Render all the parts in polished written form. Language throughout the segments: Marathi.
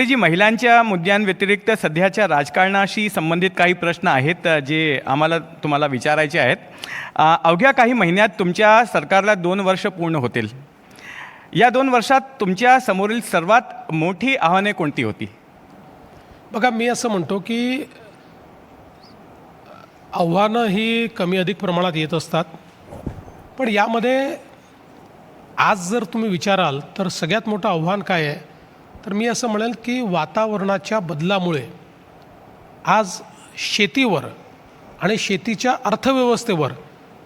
जी महिलांच्या मुद्द्यांव्यतिरिक्त सध्याच्या राजकारणाशी संबंधित काही प्रश्न आहेत जे आम्हाला तुम्हाला विचारायचे आहेत. अवघ्या काही महिन्यात तुमच्या सरकारला 2 वर्ष पूर्ण होतील. या 2 वर्षात तुमच्या समोरील सर्वात मोठी आव्हाने कोणती होती? बघा, मी असं म्हणतो की आव्हानं ही कमी अधिक प्रमाणात येत असतात, पण यामध्ये आज जर तुम्ही विचाराल तर सगळ्यात मोठं आव्हान काय आहे, तर मी असं म्हणेल की वातावरणाच्या बदलामुळे आज शेतीवर आणि शेतीच्या अर्थव्यवस्थेवर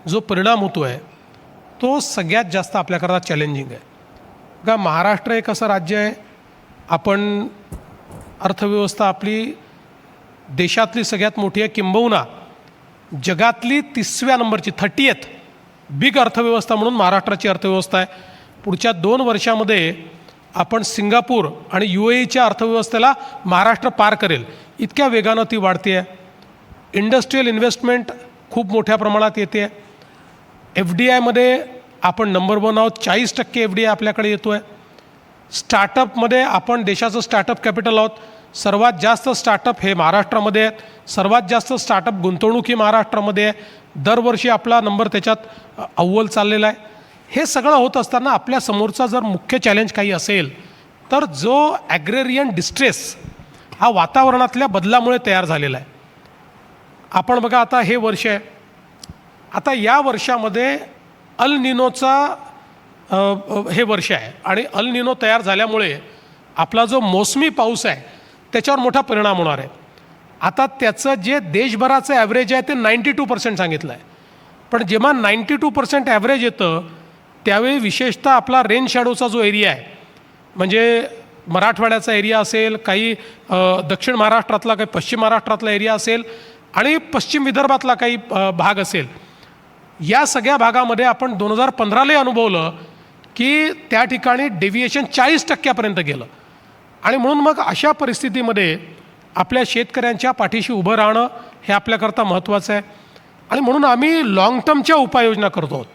जो परिणाम होतो आहे तो सगळ्यात जास्त आपल्याकरता चॅलेंजिंग आहे. बघा, महाराष्ट्र एक असं राज्य आहे, आपण अर्थव्यवस्था आपली देशातली सगळ्यात मोठी आहे, किंबहुना जगातली 30व्या नंबरची 30th बिग अर्थव्यवस्था म्हणून महाराष्ट्राची अर्थव्यवस्था आहे. पुढच्या 2 वर्षामध्ये आपण सिंगापूर आणि UAEच्या अर्थव्यवस्थेला महाराष्ट्र पार करेल इतक्या वेगानं ती वाढते आहे. इंडस्ट्रियल इन्व्हेस्टमेंट खूप मोठ्या प्रमाणात येते आहे. FDIमध्ये आपण नंबर 1 आहोत, 40% FDI आपल्याकडे येतो आहे. स्टार्टअपमध्ये आपण देशाचं स्टार्टअप कॅपिटल आहोत, सर्वात जास्त स्टार्टअप हे महाराष्ट्रामध्ये आहेत, सर्वात जास्त स्टार्टअप गुंतवणूक ही महाराष्ट्रामध्ये आहे. दरवर्षी आपला नंबर त्याच्यात अव्वल चाललेला आहे. हे सगळं होत असताना आपल्या समोरचा जर मुख्य चॅलेंज काही असेल तर जो ॲग्रेरियन डिस्ट्रेस हा वातावरणातल्या बदलामुळे तयार झालेला आहे. आपण बघा, आता हे वर्ष आहे, आता या वर्षामध्ये अल निनोचा हे वर्ष आहे आणि अल निनो तयार झाल्यामुळे आपला जो मोसमी पाऊस आहे त्याच्यावर मोठा परिणाम होणार आहे. आता त्याचं जे देशभराचं ॲव्हरेज आहे ते 92% सांगितलं आहे, पण जेव्हा 92% ॲव्हरेज येतं त्यावेळी विशेषतः आपला रेन शॅडोचा जो एरिया आहे, म्हणजे मराठवाड्याचा एरिया असेल, काही दक्षिण महाराष्ट्रातला, काही पश्चिम महाराष्ट्रातला एरिया असेल आणि पश्चिम विदर्भातला काही भाग असेल, या सगळ्या भागामध्ये आपण 2015लाही अनुभवलं की त्या ठिकाणी डेव्हिएशन 40% गेलं. आणि म्हणून मग अशा परिस्थितीमध्ये आपल्या शेतकऱ्यांच्या पाठीशी उभं राहणं हे आपल्याकरता महत्त्वाचं आहे. आणि म्हणून आम्ही लाँग टर्मच्या उपाययोजना करतो आहोत.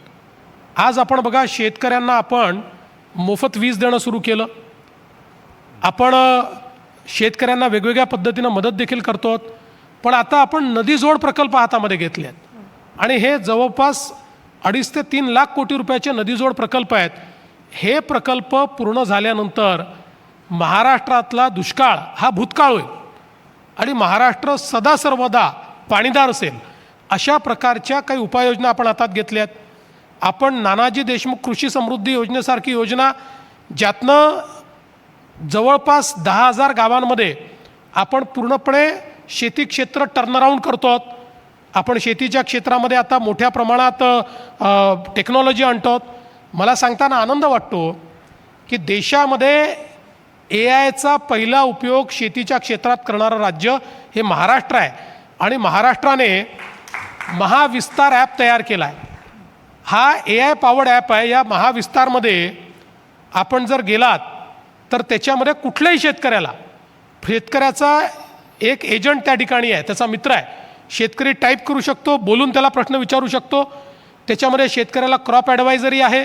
आज आपण बघा, शेतकऱ्यांना आपण मोफत वीज देणं सुरू केलं, आपण शेतकऱ्यांना वेगवेगळ्या पद्धतीनं मदत देखील करतो आहोत. पण आता आपण नदीजोड प्रकल्प हातामध्ये घेतले आहेत आणि हे जवळपास 2.5 ते 3 लाख कोटी रुपयाचे नदीजोड प्रकल्प आहेत. हे प्रकल्प पूर्ण झाल्यानंतर महाराष्ट्रातला दुष्काळ हा भूतकाळ होईल आणि महाराष्ट्र सदा सर्वदा पाणीदार असेल. अशा प्रकारच्या काही उपाययोजना आपण हातात घेतल्या आहेत. आपण नानाजी देशमुख कृषी समृद्धी योजनेसारखी योजना, ज्यातनं जवळपास 10,000 गावांमध्ये आपण पूर्णपणे शेती क्षेत्र टर्नअराऊंड करतो आहोत. आपण शेतीच्या क्षेत्रामध्ये आता मोठ्या प्रमाणात टेक्नॉलॉजी आणतो आहोत. मला सांगताना आनंद वाटतो की देशामध्ये AI चा पहिला उपयोग शेतीच्या क्षेत्रात करणारं राज्य हे महाराष्ट्र आहे आणि महाराष्ट्राने महाविस्तार ॲप तयार केला आहे. हा AI पॉवर्ड ॲप आहे. या महाविस्तारमध्ये आपण जर गेलात तर त्याच्यामध्ये कुठल्याही शेतकऱ्याचा एक एजंट त्या ठिकाणी आहे, त्याचा मित्र आहे. शेतकरी टाईप करू शकतो, बोलून त्याला प्रश्न विचारू शकतो. त्याच्यामध्ये शेतकऱ्याला क्रॉप ॲडवायझरी आहे,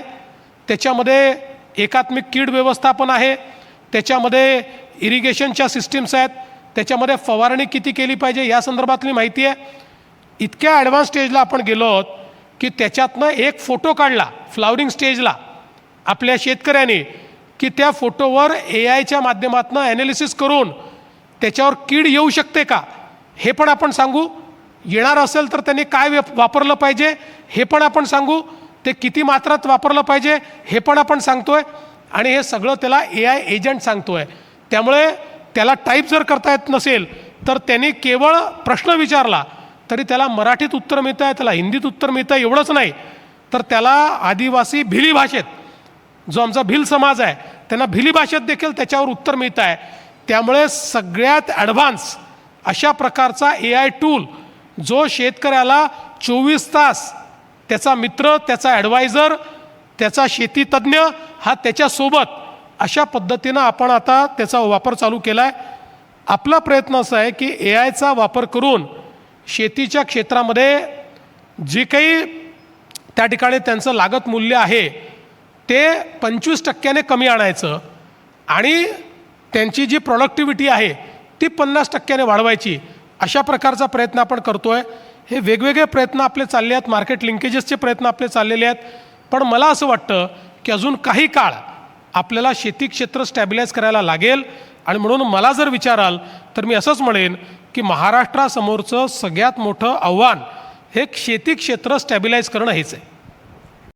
त्याच्यामध्ये एकात्मिक कीड व्यवस्थापन आहे, त्याच्यामध्ये इरिगेशनच्या सिस्टीम्स आहेत, त्याच्यामध्ये फवारणी किती केली पाहिजे या संदर्भातली माहिती आहे. इतक्या ॲडव्हान्स स्टेजला आपण गेलो आहोत की त्याच्यातनं एक फोटो काढला फ्लावरिंग स्टेजला आपल्या शेतकऱ्याने, की त्या फोटोवर AIच्या माध्यमातून ॲनालिसिस करून त्याच्यावर कीड येऊ शकते का हे पण आपण सांगू, येणार असेल तर त्यांनी काय वापरलं पाहिजे हे पण आपण सांगू, ते किती मात्रात वापरलं पाहिजे हे पण आपण सांगतोय आणि हे सगळं त्याला AI एजंट सांगतोय. त्यामुळे त्याला टाईप जर करता येत नसेल तर त्यांनी केवळ प्रश्न विचारला तरी त्याला मराठीत उत्तर मिळतं आहे, त्याला हिंदीत उत्तर मिळतं आहे. एवढंच नाही तर त्याला आदिवासी भिली भाषेत, जो आमचा भिल समाज आहे त्यांना भिली भाषेत देखील त्याच्यावर उत्तर मिळतं आहे. त्यामुळे सगळ्यात ॲडव्हान्स अशा प्रकारचा AI टूल जो शेतकऱ्याला 24 तास त्याचा मित्र, त्याचा ॲडवायझर, त्याचा शेतीतज्ञ हा त्याच्यासोबत, अशा पद्धतीनं आपण आता त्याचा वापर चालू केला आहे. आपला प्रयत्न असा आहे की AIचा वापर करून शेतीच्या क्षेत्रामध्ये जे काही त्या ठिकाणी त्यांचं लागत मूल्य आहे ते 25% कमी आणायचं आणि त्यांची जी प्रॉडक्टिव्हिटी आहे ती 50% वाढवायची, अशा प्रकारचा प्रयत्न आपण करतो आहे. हे वेगवेगळे प्रयत्न आपले चालले आहेत, मार्केट लिंकेजेसचे प्रयत्न आपले चाललेले आहेत. पण मला असं वाटतं की अजून काही काळ आपल्याला शेती क्षेत्र स्टॅबिलाईज करायला लागेल. आणि म्हणून मला जर विचाराल तर मी असंच म्हणेन की महाराष्ट्रासमोरचं सगळ्यात मोठं आव्हान हे शेती क्षेत्र स्टॅबिलाईज करणं हेच आहे.